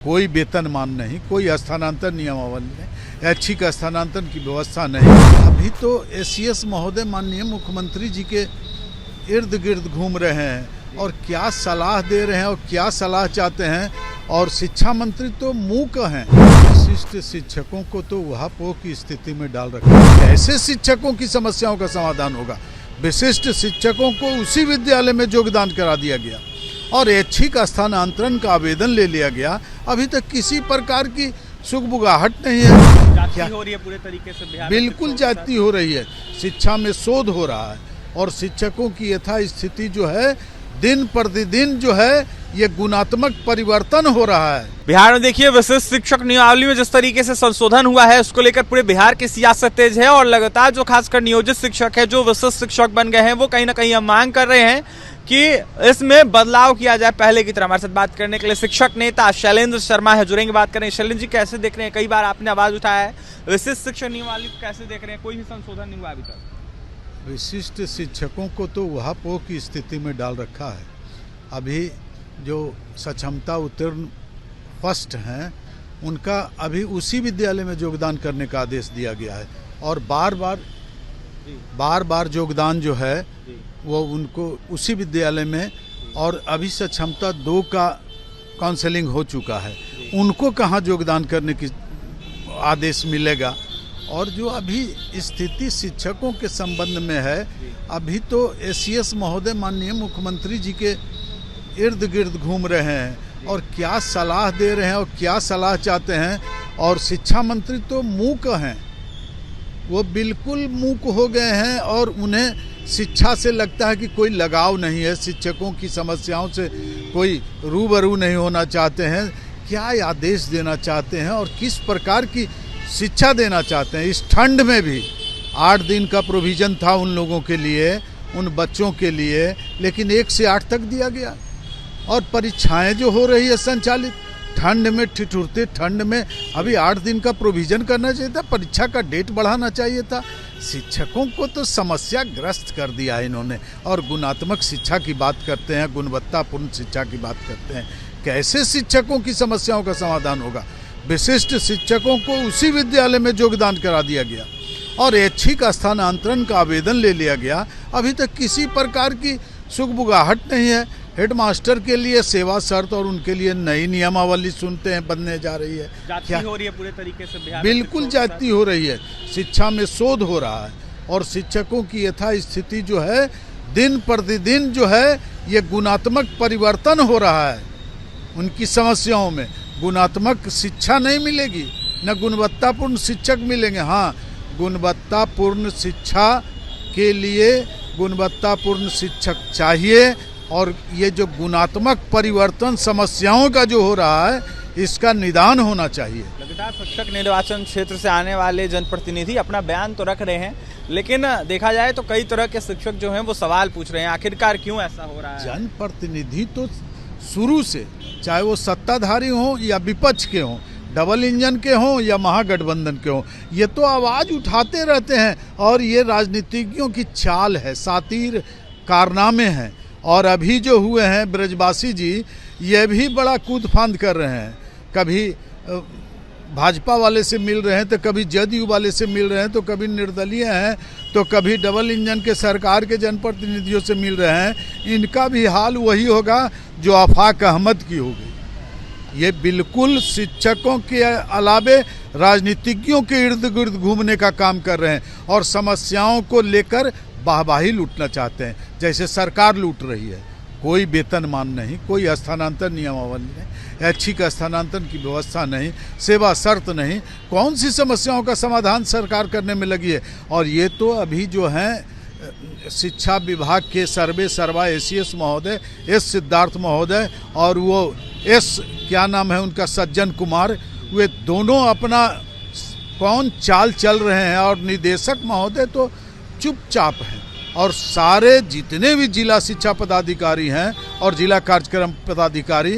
कोई वेतनमान नहीं, कोई स्थानांतरण नियमावली नहीं, ऐच्छिक स्थानांतरण की व्यवस्था नहीं। अभी तो एसीएस महोदय माननीय मुख्यमंत्री जी के इर्द गिर्द घूम रहे हैं और क्या सलाह दे रहे हैं और क्या सलाह चाहते हैं। और शिक्षा मंत्री तो मूक हैं। विशिष्ट शिक्षकों को तो ऊहापोह की स्थिति में डाल रखा है। कैसे शिक्षकों की समस्याओं का समाधान होगा? विशिष्ट शिक्षकों को उसी विद्यालय में योगदान करा दिया गया और ऐच्छिक स्थानांतरण का आवेदन ले लिया गया। अभी तक किसी प्रकार की सुगबुगाहट नहीं है। जाति हो रही है पूरे तरीके से बिहार में। बिल्कुल जाति हो रही है। शिक्षा में शोध हो रहा है और शिक्षकों की यथास्थिति जो है दिन प्रतिदिन जो है ये गुणात्मक परिवर्तन हो रहा है। बिहार में देखिए विशिष्ट शिक्षक नियमावली में जिस तरीके से संशोधन हुआ है उसको लेकर पूरे बिहार की सियासत तेज है और लगातार जो खासकर नियोजित शिक्षक है, जो विशिष्ट शिक्षक बन गए हैं, वो कहीं ना कहीं हम मांग कर रहे हैं कि इसमें बदलाव किया जाए पहले की तरह। हमारे साथ बात करने के लिए शिक्षक नेता शैलेंद्र शर्मा है, जुड़ेंगे, बात करें। शैलेंद्र जी, कैसे देख रहे हैं? कई बार आपने आवाज उठाया है, विशिष्ट शिक्षक नियमावली को कैसे देख रहे हैं? कोई भी संशोधन नहीं हुआ अभी तक। विशिष्ट शिक्षकों को तो ऊहापोह की स्थिति में डाल रखा है। अभी जो सक्षमता उत्तीर्ण फर्स्ट हैं उनका अभी उसी विद्यालय में योगदान करने का आदेश दिया गया है और बार बार योगदान जो है वो उनको उसी विद्यालय में, और अभी सक्षमता 2 का काउंसलिंग हो चुका है, उनको कहाँ योगदान करने की आदेश मिलेगा। और जो अभी स्थिति शिक्षकों के संबंध में है, अभी तो एसीएस महोदय माननीय मुख्यमंत्री जी के इर्द गिर्द घूम रहे हैं और क्या सलाह दे रहे हैं और क्या सलाह चाहते हैं। और शिक्षा मंत्री तो मूक हैं, वो बिल्कुल मूक हो गए हैं और उन्हें शिक्षा से लगता है कि कोई लगाव नहीं है, शिक्षकों की समस्याओं से कोई रूबरू नहीं होना चाहते हैं। क्या आदेश देना चाहते हैं और किस प्रकार की शिक्षा देना चाहते हैं? इस ठंड में भी 8 दिन का प्रोविज़न था उन लोगों के लिए, उन बच्चों के लिए, लेकिन 1 से 8 तक दिया गया। और परीक्षाएं जो हो रही है संचालित, ठंड में ठिठुरते ठंड में अभी 8 दिन का प्रोविज़न करना चाहिए था, परीक्षा का डेट बढ़ाना चाहिए था। शिक्षकों को तो समस्या ग्रस्त कर दिया है इन्होंने। और गुणात्मक शिक्षा की बात करते हैं, गुणवत्तापूर्ण शिक्षा की बात करते हैं। कैसे शिक्षकों की समस्याओं का समाधान होगा? विशिष्ट शिक्षकों को उसी विद्यालय में योगदान करा दिया गया और ऐच्छिक स्थानांतरण का आवेदन ले लिया गया। अभी तक किसी प्रकार की सुगबुगाहट नहीं है। हेडमास्टर के लिए सेवा शर्त और उनके लिए नई नियमावली सुनते हैं बनने जा रही है। जाति हो रही है पूरे तरीके से बिहार में। बिल्कुल जाति हो रही है। शिक्षा में शोध हो रहा है और शिक्षकों की यथास्थिति जो है दिन प्रतिदिन जो है ये गुणात्मक परिवर्तन हो रहा है। उनकी समस्याओं में गुणात्मक शिक्षा नहीं मिलेगी, न गुणवत्तापूर्ण शिक्षक मिलेंगे। हाँ, गुणवत्तापूर्ण शिक्षा के लिए गुणवत्तापूर्ण शिक्षक चाहिए और ये जो गुणात्मक परिवर्तन समस्याओं का जो हो रहा है इसका निदान होना चाहिए। लगातार शिक्षक निर्वाचन क्षेत्र से आने वाले जनप्रतिनिधि अपना बयान तो रख रहे हैं, लेकिन देखा जाए तो कई तरह के शिक्षक जो हैं वो सवाल पूछ रहे हैं, आखिरकार क्यों ऐसा हो रहा है? जनप्रतिनिधि तो शुरू से, चाहे वो सत्ताधारी हों या विपक्ष के हों, डबल इंजन के हों या महागठबंधन के हों, ये तो आवाज़ उठाते रहते हैं और ये राजनीतिज्ञों की चाल है, सातिर कारनामे हैं। और अभी जो हुए हैं ब्रजवासी जी, ये भी बड़ा कूद फांद कर रहे हैं। कभी भाजपा वाले से मिल रहे हैं तो कभी जदयू वाले से मिल रहे हैं तो कभी निर्दलीय हैं तो कभी डबल इंजन के सरकार के जनप्रतिनिधियों से मिल रहे हैं। इनका भी हाल वही होगा जो आफाक अहमद की होगी। ये बिल्कुल शिक्षकों के अलावे राजनीतिज्ञों के इर्द गिर्द घूमने का काम कर रहे हैं और समस्याओं को लेकर वाहवाही लूटना चाहते हैं, जैसे सरकार लूट रही है। कोई वेतनमान नहीं, कोई स्थानांतरण नियमावली नहीं, ऐच्छिक स्थानांतरण की व्यवस्था नहीं, सेवा शर्त नहीं। कौन सी समस्याओं का समाधान सरकार करने में लगी है? और ये तो अभी जो हैं शिक्षा विभाग के सर्वे सर्वा एसीएस महोदय, एस सिद्धार्थ महोदय और वो एस क्या नाम है उनका, सज्जन कुमार, वे दोनों अपना कौन चाल चल रहे हैं और निदेशक महोदय तो चुपचाप हैं। और सारे जितने भी जिला शिक्षा पदाधिकारी हैं और जिला कार्यक्रम पदाधिकारी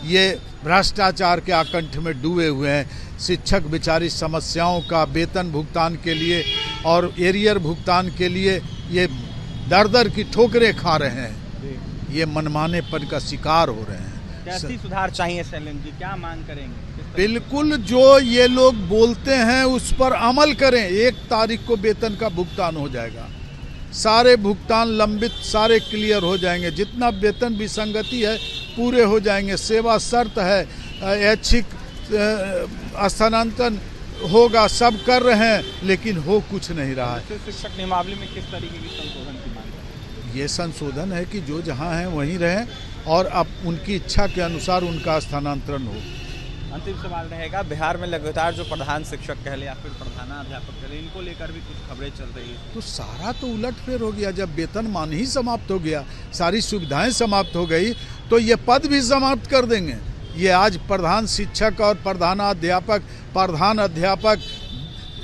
ये भ्रष्टाचार के आकंठ में डूबे हुए हैं। शिक्षक बेचारी समस्याओं का वेतन भुगतान के लिए और एरियर भुगतान के लिए ये दर दर की ठोकरें खा रहे हैं। ये मनमानेपन का शिकार हो रहे हैं कैसी सुधार चाहिए शैलेंद्र जी, क्या मांग करेंगे? किस तरह? बिल्कुल जो ये लोग बोलते हैं उस पर अमल करें। 1 तारीख को वेतन का भुगतान हो जाएगा, सारे भुगतान लंबित सारे क्लियर हो जाएंगे, जितना वेतन विसंगति है पूरे हो जाएंगे। सेवा शर्त है, ऐच्छिक स्थानांतरण होगा, सब कर रहे हैं, लेकिन हो कुछ नहीं रहा है। शिक्षक नियमावली में किस तरीके की संशोधन की मांग है? ये संशोधन है कि जो जहाँ हैं वहीं रहें और अब उनकी इच्छा के अनुसार उनका स्थानांतरण हो। अंतिम सवाल रहेगा, बिहार में लगातार जो प्रधान शिक्षक कह ले या फिर प्रधानाध्यापक कह ले, इनको लेकर भी कुछ खबरें चल रही है। तो सारा तो उलटफेर हो गया। जब वेतनमान ही समाप्त हो गया, सारी सुविधाएं समाप्त हो गई, तो ये पद भी समाप्त कर देंगे। ये आज प्रधान शिक्षक और प्रधानाध्यापक, प्रधान अध्यापक,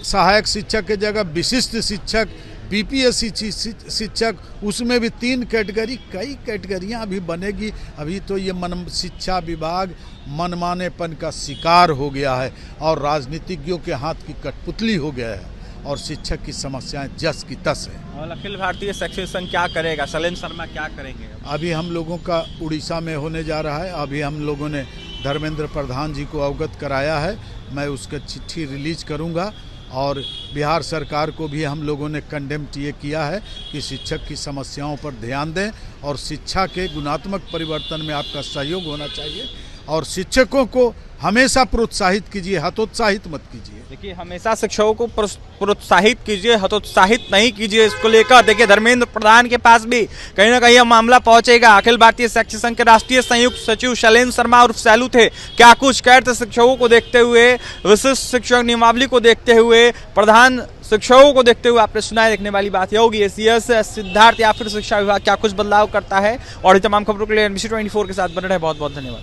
सहायक शिक्षक की जगह विशिष्ट शिक्षक, बीपीएससी शिक्षक, उसमें भी 3 कैटेगरी, कई कैटेगरियां अभी बनेगी। अभी तो ये शिक्षा विभाग मनमानेपन का शिकार हो गया है और राजनीतिज्ञों के हाथ की कठपुतली हो गया है और शिक्षक की समस्याएं जस की तस है। और अखिल भारतीय शिक्षक संघ क्या करेगा? शैलेंद्र शर्मा क्या करेंगे? अभी हम लोगों का उड़ीसा में होने जा रहा है। अभी हम लोगों ने धर्मेंद्र प्रधान जी को अवगत कराया है, मैं उसका चिट्ठी रिलीज करूंगा और बिहार सरकार को भी हम लोगों ने कंडेम किया है कि शिक्षक की समस्याओं पर ध्यान दें और शिक्षा के गुणात्मक परिवर्तन में आपका सहयोग होना चाहिए और शिक्षकों को हमेशा प्रोत्साहित कीजिए, हतोत्साहित मत कीजिए। देखिए, हमेशा शिक्षकों को प्रोत्साहित कीजिए, हतोत्साहित नहीं कीजिए। इसको लेकर देखिए धर्मेंद्र प्रधान के पास भी कहीं ना कहीं यह मामला पहुंचेगा। अखिल भारतीय शिक्षक संघ के राष्ट्रीय संयुक्त सचिव शैलेंद्र शर्मा और सैलू थे, क्या कुछ कहते शिक्षकों को देखते हुए, विशिष्ट शिक्षक नियमावली को देखते हुए, प्रधान शिक्षकों को देखते हुए? आपने सुना है, देखने वाली बात यह होगी एसीएस सिद्धार्थ या फिर शिक्षा विभाग क्या कुछ बदलाव करता है। और ये तमाम खबरों के लिए NBC 24 के साथ बने रहे। बहुत बहुत धन्यवाद।